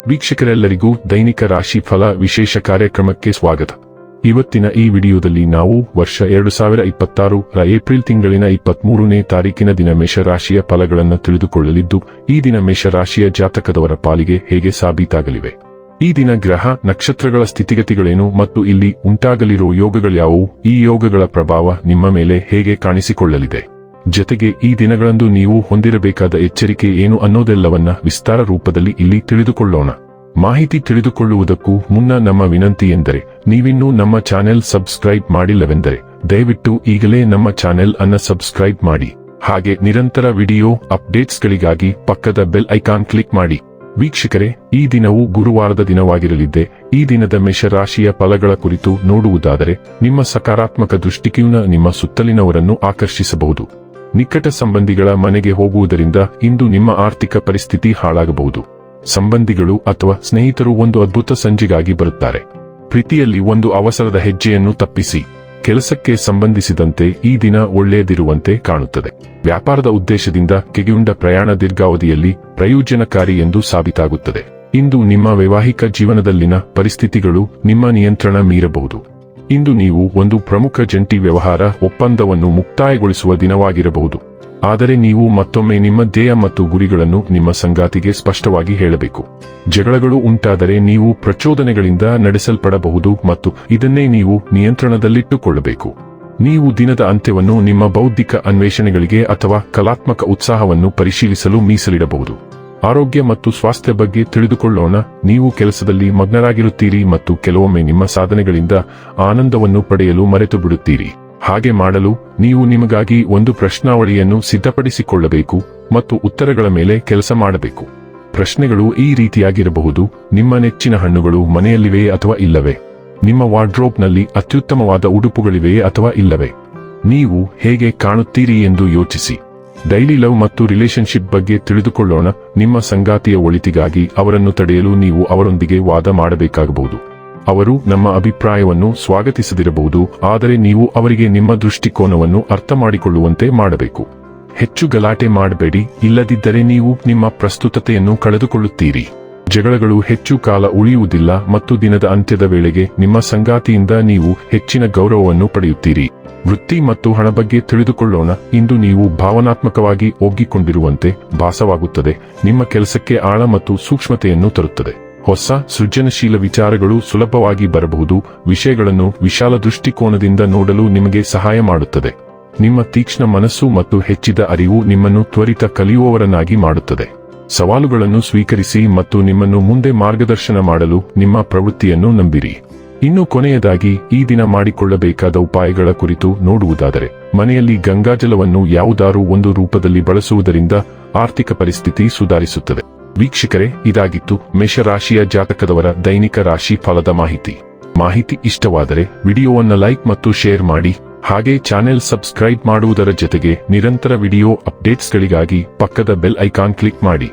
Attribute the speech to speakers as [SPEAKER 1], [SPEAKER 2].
[SPEAKER 1] ವೀಕ್ಷಕರೆಲ್ಲರಿಗೂ ದೈನಿಕ ರಾಶಿ ಫಲ ವಿಶೇಷ ಕಾರ್ಯಕ್ರಮಕ್ಕೆ ಸ್ವಾಗತ. ಇವತ್ತಿನ ಈ ವಿಡಿಯೋದಲ್ಲಿ ನಾವು ವರ್ಷ 2026 ರ ಏಪ್ರಿಲ್ ತಿಂಗಳಿನ 23ನೇ ತಾರೀಕಿನ ದಿನ ಮೇಷರಾಶಿಯ ಫಲಗಳನ್ನು ತಿಳಿದುಕೊಳ್ಳಲಿದ್ದು, ಈ ದಿನ ಮೇಷರಾಶಿಯ ಜಾತಕದವರ ಪಾಲಿಗೆ ಹೇಗೆ ಸಾಬೀತಾಗಲಿವೆ, ಈ ದಿನ ಗ್ರಹ ನಕ್ಷತ್ರಗಳ ಸ್ಥಿತಿಗತಿಗಳೇನು ಮತ್ತು ಇಲ್ಲಿ ಉಂಟಾಗಲಿರುವ ಯೋಗಗಳ್ಯಾವುವು, ಈ ಯೋಗಗಳ ಪ್ರಭಾವ ನಿಮ್ಮ ಮೇಲೆ ಹೇಗೆ ಕಾಣಿಸಿಕೊಳ್ಳಲಿದೆ, ಜೊತೆಗೆ ಈ ದಿನಗಳಂದು ನೀವು ಹೊಂದಿರಬೇಕಾದ ಎಚ್ಚರಿಕೆ ಏನು ಅನ್ನೋದೆಲ್ಲವನ್ನ ವಿಸ್ತಾರ ರೂಪದಲ್ಲಿ ಇಲ್ಲಿ ತಿಳಿದುಕೊಳ್ಳೋಣ. ಮಾಹಿತಿ ತಿಳಿದುಕೊಳ್ಳುವುದಕ್ಕೂ ಮುನ್ನ ನಮ್ಮ ವಿನಂತಿ ಎಂದರೆ, ನೀವಿನ್ನೂ ನಮ್ಮ ಚಾನೆಲ್ ಸಬ್ಸ್ಕ್ರೈಬ್ ಮಾಡಿಲ್ಲವೆಂದರೆ ದಯವಿಟ್ಟು ಈಗಲೇ ನಮ್ಮ ಚಾನೆಲ್ ಅನ್ನು ಸಬ್ಸ್ಕ್ರೈಬ್ ಮಾಡಿ. ಹಾಗೆ ನಿರಂತರ ವಿಡಿಯೋ ಅಪ್ಡೇಟ್ಸ್ಗಳಿಗಾಗಿ ಪಕ್ಕದ ಬೆಲ್ ಐಕಾನ್ ಕ್ಲಿಕ್ ಮಾಡಿ. ವೀಕ್ಷಕರೇ, ಈ ದಿನವು ಗುರುವಾರದ ದಿನವಾಗಿರಲಿದ್ದೆ. ಈ ದಿನದ ಮೇಷರಾಶಿಯ ಫಲಗಳ ಕುರಿತು ನೋಡುವುದಾದರೆ, ನಿಮ್ಮ ಸಕಾರಾತ್ಮಕ ದೃಷ್ಟಿಕೋನ ನಿಮ್ಮ ಸುತ್ತಲಿನವರನ್ನು ಆಕರ್ಷಿಸಬಹುದು. ನಿಕಟ ಸಂಬಂಧಿಗಳ ಮನೆಗೆ ಹೋಗುವುದರಿಂದ ಇಂದು ನಿಮ್ಮ ಆರ್ಥಿಕ ಪರಿಸ್ಥಿತಿ ಹಾಳಾಗಬಹುದು. ಸಂಬಂಧಿಗಳು ಅಥವಾ ಸ್ನೇಹಿತರು ಒಂದು ಅದ್ಭುತ ಸಂಜೆಗಾಗಿ ಬರುತ್ತಾರೆ. ಪ್ರೀತಿಯಲ್ಲಿ ಒಂದು ಅವಸರದ ಹೆಜ್ಜೆಯನ್ನು ತಪ್ಪಿಸಿ. ಕೆಲಸಕ್ಕೆ ಸಂಬಂಧಿಸಿದಂತೆ ಈ ದಿನ ಒಳ್ಳೆಯದಿರುವಂತೆ ಕಾಣುತ್ತದೆ. ವ್ಯಾಪಾರದ ಉದ್ದೇಶದಿಂದ ಕೈಗೊಂಡ ಪ್ರಯಾಣ ದೀರ್ಘಾವಧಿಯಲ್ಲಿ ಪ್ರಯೋಜನಕಾರಿ ಎಂದು ಸಾಬೀತಾಗುತ್ತದೆ. ಇಂದು ನಿಮ್ಮ ವೈವಾಹಿಕ ಜೀವನದಲ್ಲಿನ ಪರಿಸ್ಥಿತಿಗಳು ನಿಮ್ಮ ನಿಯಂತ್ರಣ ಮೀರಬಹುದು. ಇಂದು ನೀವು ಒಂದು ಪ್ರಮುಖ ಜಂಟಿ ವ್ಯವಹಾರ ಒಪ್ಪಂದವನ್ನು ಮುಕ್ತಾಯಗೊಳಿಸುವ ದಿನವಾಗಿರಬಹುದು. ಆದರೆ ನೀವು ಮತ್ತೊಮ್ಮೆ ನಿಮ್ಮ ಧ್ಯೇಯ ಮತ್ತು ಗುರಿಗಳನ್ನು ನಿಮ್ಮ ಸಂಗಾತಿಗೆ ಸ್ಪಷ್ಟವಾಗಿ ಹೇಳಬೇಕು. ಜಗಳಗಳು ಉಂಟಾದರೆ ನೀವು ಪ್ರಚೋದನೆಗಳಿಂದ ನಡೆಸಲ್ಪಡಬಹುದು ಮತ್ತು ಇದನ್ನೇ ನೀವು ನಿಯಂತ್ರಣದಲ್ಲಿಟ್ಟುಕೊಳ್ಳಬೇಕು. ನೀವು ದಿನದ ಅಂತ್ಯವನ್ನು ನಿಮ್ಮ ಬೌದ್ಧಿಕ ಅನ್ವೇಷಣೆಗಳಿಗೆ ಅಥವಾ ಕಲಾತ್ಮಕ ಉತ್ಸಾಹವನ್ನು ಪರಿಶೀಲಿಸಲು ಮೀಸಲಿಡಬಹುದು. ಆರೋಗ್ಯ ಮತ್ತು ಸ್ವಾಸ್ಥ್ಯ ಬಗ್ಗೆ ತಿಳಿದುಕೊಳ್ಳೋಣ. ನೀವು ಕೆಲಸದಲ್ಲಿ ಮಗ್ನರಾಗಿರುತ್ತೀರಿ ಮತ್ತು ಕೆಲವೊಮ್ಮೆ ನಿಮ್ಮ ಸಾಧನೆಗಳಿಂದ ಆನಂದವನ್ನು ಪಡೆಯಲು ಮರೆತು ಬಿಡುತ್ತೀರಿ. ಹಾಗೆ ಮಾಡಲು ನೀವು ನಿಮಗಾಗಿ ಒಂದು ಪ್ರಶ್ನಾವಳಿಯನ್ನು ಸಿದ್ಧಪಡಿಸಿಕೊಳ್ಳಬೇಕು ಮತ್ತು ಉತ್ತರಗಳ ಮೇಲೆ ಕೆಲಸ ಮಾಡಬೇಕು. ಪ್ರಶ್ನೆಗಳು ಈ ರೀತಿಯಾಗಿರಬಹುದು: ನಿಮ್ಮ ನೆಚ್ಚಿನ ಹಣ್ಣುಗಳು ಮನೆಯಲ್ಲಿವೆಯೇ ಅಥವಾ ಇಲ್ಲವೇ? ನಿಮ್ಮ ವಾರ್ಡ್ರೋಬ್ನಲ್ಲಿ ಅತ್ಯುತ್ತಮವಾದ ಉಡುಪುಗಳಿವೆಯೇ ಅಥವಾ ಇಲ್ಲವೇ? ನೀವು ಹೇಗೆ ಕಾಣುತ್ತೀರಿ ಎಂದು ಯೋಚಿಸಿ. ಡೈಲಿ ಲವ್ ಮತ್ತು ರಿಲೇಶನ್ಶಿಪ್ ಬಗ್ಗೆ ತಿಳಿದುಕೊಳ್ಳೋಣ. ನಿಮ್ಮ ಸಂಗಾತಿಯ ಒಳಿತಿಗಾಗಿ ಅವರನ್ನು ತಡೆಯಲು ನೀವು ಅವರೊಂದಿಗೆ ವಾದ ಮಾಡಬೇಕಾಗಬಹುದು. ಅವರು ನಮ್ಮ ಅಭಿಪ್ರಾಯವನ್ನು ಸ್ವಾಗತಿಸದಿರಬಹುದು, ಆದರೆ ನೀವು ಅವರಿಗೆ ನಿಮ್ಮ ದೃಷ್ಟಿಕೋನವನ್ನು ಅರ್ಥ ಮಾಡಿಕೊಳ್ಳುವಂತೆ ಮಾಡಬೇಕು. ಹೆಚ್ಚು ಗಲಾಟೆ ಮಾಡಬೇಡಿ, ಇಲ್ಲದಿದ್ದರೆ ನೀವು ನಿಮ್ಮ ಪ್ರಸ್ತುತತೆಯನ್ನು ಕಳೆದುಕೊಳ್ಳುತ್ತೀರಿ. ಜಗಳಗಳು ಹೆಚ್ಚು ಕಾಲ ಉಳಿಯುವುದಿಲ್ಲ ಮತ್ತು ದಿನದ ಅಂತ್ಯದ ವೇಳೆಗೆ ನಿಮ್ಮ ಸಂಗಾತಿಯಿಂದ ನೀವು ಹೆಚ್ಚಿನ ಗೌರವವನ್ನು ಪಡೆಯುತ್ತೀರಿ. ವೃತ್ತಿ ಮತ್ತು ಹಣ ಬಗ್ಗೆ ತಿಳಿದುಕೊಳ್ಳೋಣ. ಇಂದು ನೀವು ಭಾವನಾತ್ಮಕವಾಗಿ ಒಗ್ಗಿಕೊಂಡಿರುವಂತೆ ಭಾಸವಾಗುತ್ತದೆ. ನಿಮ್ಮ ಕೆಲಸಕ್ಕೆ ಆಳ ಮತ್ತು ಸೂಕ್ಷ್ಮತೆಯನ್ನು ತರುತ್ತದೆ. ಹೊಸ ಸೃಜನಶೀಲ ವಿಚಾರಗಳು ಸುಲಭವಾಗಿ ಬರಬಹುದು. ವಿಷಯಗಳನ್ನು ವಿಶಾಲ ದೃಷ್ಟಿಕೋನದಿಂದ ನೋಡಲು ನಿಮಗೆ ಸಹಾಯ ಮಾಡುತ್ತದೆ. ನಿಮ್ಮ ತೀಕ್ಷ್ಣ ಮನಸ್ಸು ಮತ್ತು ಹೆಚ್ಚಿದ ಅರಿವು ನಿಮ್ಮನ್ನು ತ್ವರಿತ ಕಲಿಯುವವರನ್ನಾಗಿ ಮಾಡುತ್ತದೆ. ಸವಾಲುಗಳನ್ನು ಸ್ವೀಕರಿಸಿ ಮತ್ತು ನಿಮ್ಮನ್ನು ಮುಂದೆ ಮಾರ್ಗದರ್ಶನ ಮಾಡಲು ನಿಮ್ಮ ಪ್ರವೃತ್ತಿಯನ್ನು ನಂಬಿರಿ. ಇನ್ನು ಕೊನೆಯದಾಗಿ ಈ ದಿನ ಮಾಡಿಕೊಳ್ಳಬೇಕಾದ ಉಪಾಯಗಳ ಕುರಿತು ನೋಡುವುದಾದರೆ, ಮನೆಯಲ್ಲಿ ಗಂಗಾಜಲವನ್ನು ಯಾವುದಾರೂ ಒಂದು ರೂಪದಲ್ಲಿ ಬಳಸುವುದರಿಂದ ಆರ್ಥಿಕ ಪರಿಸ್ಥಿತಿ ಸುಧಾರಿಸುತ್ತದೆ. ವೀಕ್ಷಕರೇ, ಇದಾಗಿತ್ತು ಮೇಷರಾಶಿಯ ಜಾತಕದವರ ದೈನಿಕ ರಾಶಿ ಫಲದ ಮಾಹಿತಿ ಇಷ್ಟವಾದರೆ ವಿಡಿಯೋವನ್ನು ಲೈಕ್ ಮತ್ತು ಶೇರ್ ಮಾಡಿ. ಹಾಗೆ ಚಾನೆಲ್ ಸಬ್ಸ್ಕ್ರೈಬ್ ಮಾಡುವುದರ ಜೊತೆಗೆ ನಿರಂತರ ವಿಡಿಯೋ ಅಪ್ಡೇಟ್ಸ್ಗಳಿಗಾಗಿ ಪಕ್ಕದ ಬೆಲ್ ಐಕಾನ್ ಕ್ಲಿಕ್ ಮಾಡಿ.